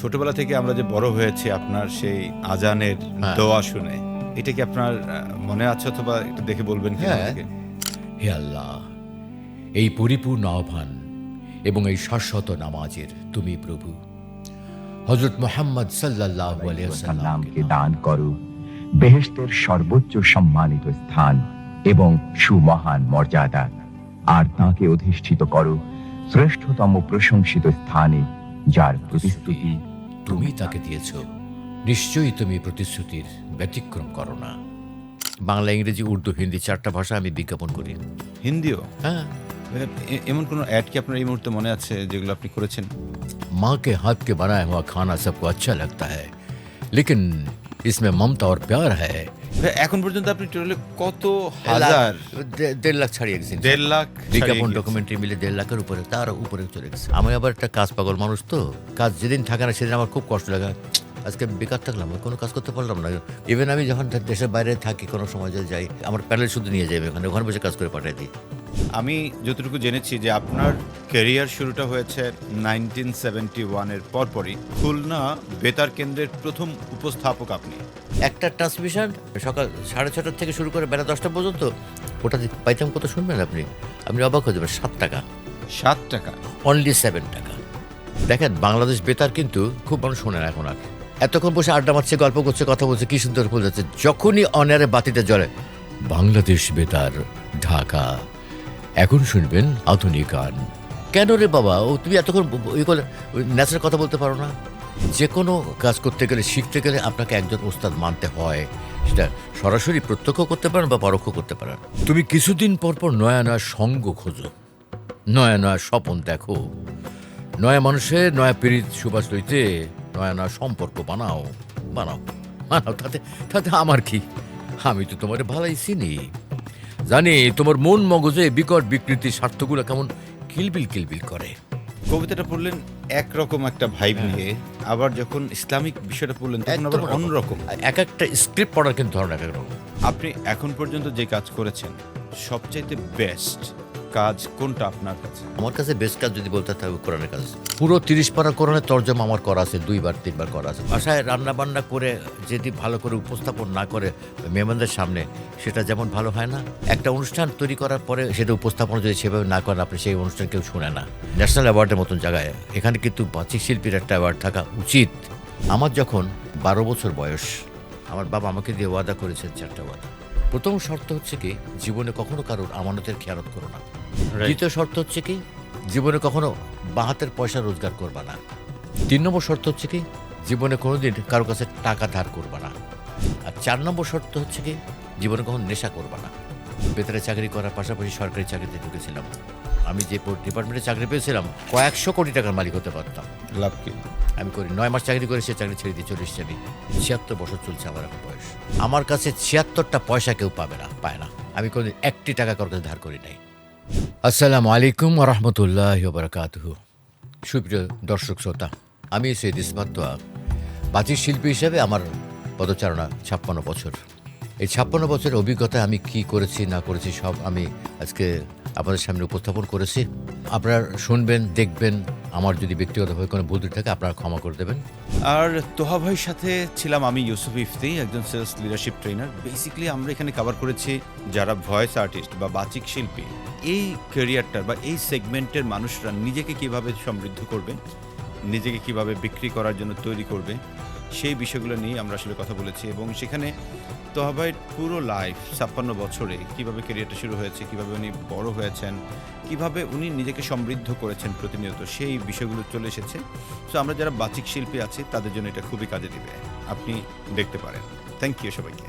ছোটবেলা থেকে আমরা যে বড় হয়েছি আপনার সেই আজানের হ্যাঁ। দোয়া শুনে, এটা কি আপনার মনে আছে অথবা একটু দেখে বলবেন কি হ্যাঁ। আমাদেরকে? হে আল্লাহ, এই পরিপূর্ণ আহ্বান এবং এই শাশ্বত নামাজের তুমি প্রভু হযরত মুহাম্মদ সাল্লাল্লাহু আলাইহি সাল্লামকে দান করো বেহেশতের সর্বোচ্চ সম্মানিত স্থান এবং সুমহান মর্যাদা, আর তাকে অধিষ্ঠিত করো শ্রেষ্ঠতম প্রশংসিত স্থানে, যার প্রতিস্তুতি তুমি তাকে দিয়েছ। নিশ্চয়ই তুমি প্রতিশ্রুতির ব্যতিক্রম করো না। বাংলা, ইংরেজি, উর্দু, হিন্দি 4টা ভাষা আমি বিজ্ঞাপন করি। হিন্দিও? হ্যাঁ। এমন কোনো অ্যাড কি আপনার এই মুহূর্তে মনে আছে যেগুলো আপনি করেছেন? माँ के हाथ के बनाया हुआ खाना सबको अच्छा लगता है, लेकिन इसमें ममता और प्यार है। এখন পর্যন্ত আপনি টোটালি কত হাজার? 1.5 লাখ ছাড়িয়ে গেছি। 1.5 লাখ বিজ্ঞাপন ডকুমেন্টারি মিলে 1.5 লাখের উপরে, তার উপরে চলে গেছে। আমি আবার একটা কাজ পাগল মানুষ, তো কাজ যেদিন থাকে না সেদিন আমার খুব কষ্ট লাগে। আজকে বেকার থাকলাম, কোনো কাজ করতে পারলাম না। ইভেন আমি যখন দেশের বাইরে থাকি, কোনো সময় যাই, আমার প্যানেল শুধু নিয়ে যাবে, ওখানে বসে কাজ করে পাঠিয়ে দিই। আমি যতটুকু জেনেছি যে আপনার ক্যারিয়ার শুরুটা হয়েছে 1971 এর পরপরই। খুলনা বেতার কেন্দ্রের প্রথম উপস্থাপক আপনি। একটা ট্রান্সমিশন সকাল 6:30 থেকে শুরু করে বেলা 10টা পর্যন্ত, ওটা পাইতাম কত শুনবেন আপনি অবাক হয়ে যাবেন, 7 টাকা। 7 টাকা? অনলি 7 টাকা। দেখেন, বাংলাদেশ বেতার কিন্তু খুব মানুষ শোনে না এখন আর। এতক্ষণ বসে আড্ডা মারছে, গল্প করছে, কথা বলছে, কি সুন্দর ফুল যাচ্ছে। যখনই অনারে বাতিতে জ্বলে বাংলাদেশ বেতার ঢাকা, এখন শুনবেন আধুনিক গান। কেন রে বাবা, তুমি এতক্ষণ ন্যাচারাল কথা বলতে পারো না? যে কোনো কাজ করতে গেলে, শিখতে গেলে আপনাকে একজন ওস্তাদ মানতে হয়। সেটা সরাসরি প্রত্যক্ষ করতে পারেন বা পরোক্ষ করতে পারেন। তুমি কিছুদিন পর পর নয়া নয়া সঙ্গ খোঁজো, নয়া নয়া স্বপন দেখো, নয়া মানুষের নয়া পীড়িত সুবাস লইতে নয়া নয়া সম্পর্ক বানাও। তাতে আমার কি? আমি তো তোমার ভালোই চিনি, জানি তোমার মন মগজে বিকট বিকৃতি স্বার্থগুলো কেমন কিলবিল করে। কবিতাটা পড়লেন একরকম একটা ভাইব নিয়ে, আবার যখন ইসলামিক বিষয়টা পড়লেন তখন আবার অন্যরকম। এক একটা স্ক্রিপ্ট পড়ার কিন্তু ধরন এক এক রকম। আপনি এখন পর্যন্ত যে কাজ করেছেন সবচাইতে বেস্ট কাজ কোনটা আপনার কাছে? আমার কাছে বেস্ট কাজ যদি বলতে থাকে কোরআনের কাজ। পুরো 30 পারা কোরআনের তরজমা আমার করা আছে, 2-3 করা আছে। বাসায় রান্না বান্না করে যদি ভালো করে উপস্থাপন না করে মেহমানদের সামনে, সেটা যেমন ভালো হয় না। একটা অনুষ্ঠান তৈরি করার পরে সেটা উপস্থাপন যদি সেভাবে না করেন, আপনি সেই অনুষ্ঠান কেউ শুনে না। ন্যাশনাল অ্যাওয়ার্ডের মতন জায়গায় এখানে কিন্তু বাচিক শিল্পীর একটা অ্যাওয়ার্ড থাকা উচিত। আমার যখন 12 বছর বয়স, আমার বাবা আমাকে দিয়ে ওয়াদা করেছেন 4টা ওয়াদা। প্রথম শর্ত হচ্ছে কি, জীবনে কখনো কারোর আমানতের খেয়ানত করো না। দ্বিতীয় শর্ত হচ্ছে কি, জীবনে কখনো বাহাতের পয়সা রোজগার করবা না। 3 নম্বর শর্ত হচ্ছে কি, জীবনে কোনোদিন কারো কাছে টাকা ধার করবা না। আর 4 নম্বর শর্ত হচ্ছে কি, জীবনে কখনো নেশা করবা না। বেতারে চাকরি করার পাশাপাশি সরকারি চাকরিতে ঢুকেছিলাম। আমি যে ডিপার্টমেন্টে চাকরি পেয়েছিলাম, কয়েকশো কোটি টাকার মালিক হতে পারতাম। লাভ কি? আমি করি 9 মাস চাকরি করে সে চাকরি ছেড়ে দিয়ে চলে এসেছি। আমি 76 বছর চলছে আমার এখন বয়স। আমার কাছে 76টা পয়সা কেউ পায় না। আমি কোনোদিন 1টি টাকা কারোর কাছে ধার করি নাই। আসসালামু আলাইকুম ওয়া রাহমাতুল্লাহি ওয়া বারাকাতুহু। সুপ্রিয় দর্শক শ্রোতা, আমি সৈয়দ ইসমাত তোয়া। বাচিক শিল্পী হিসেবে আমার পদচারণা 56 বছর। এই 56 বছরের অভিজ্ঞতায় আমি কি করেছি না করেছি সব আমি আজকে আপনাদের সামনে উপস্থাপন করেছি। আপনারা শুনবেন, দেখবেন। আমার যদি ব্যক্তিগতভাবে কোনো ভুল ত্রুটি থাকে আপনারা ক্ষমা করে দেবেন। আর তোহা ভাইয়ের সাথে ছিলাম আমি ইউসুফ ইফতি, একজন সেলস লিডারশিপ ট্রেনার। বেসিক্যালি আমরা এখানে কভার করেছি যারা ভয়েস আর্টিস্ট বা বাচিক শিল্পী, এই ক্যারিয়ারটার বা এই সেগমেন্টের মানুষরা নিজেকে কিভাবে সমৃদ্ধ করবে, নিজেকে কিভাবে বিক্রি করার জন্য তৈরি করবে, সেই বিষয়গুলো নিয়ে আমরা আসলে কথা বলেছি। এবং সেখানে তোহা ভাইয়ের পুরো লাইফ 56 বছরে কীভাবে ক্যারিয়ারটা শুরু হয়েছে, কীভাবে উনি বড় হয়েছেন, কীভাবে উনি নিজেকে সমৃদ্ধ করেছেন প্রতিনিয়ত, সেই বিষয়গুলো চলে এসেছে। সো আমরা যারা বাচিক শিল্পী আছি তাদের জন্য এটা খুবই কাজে দিবে, আপনি দেখতে পারেন। থ্যাংক ইউ সবাইকে।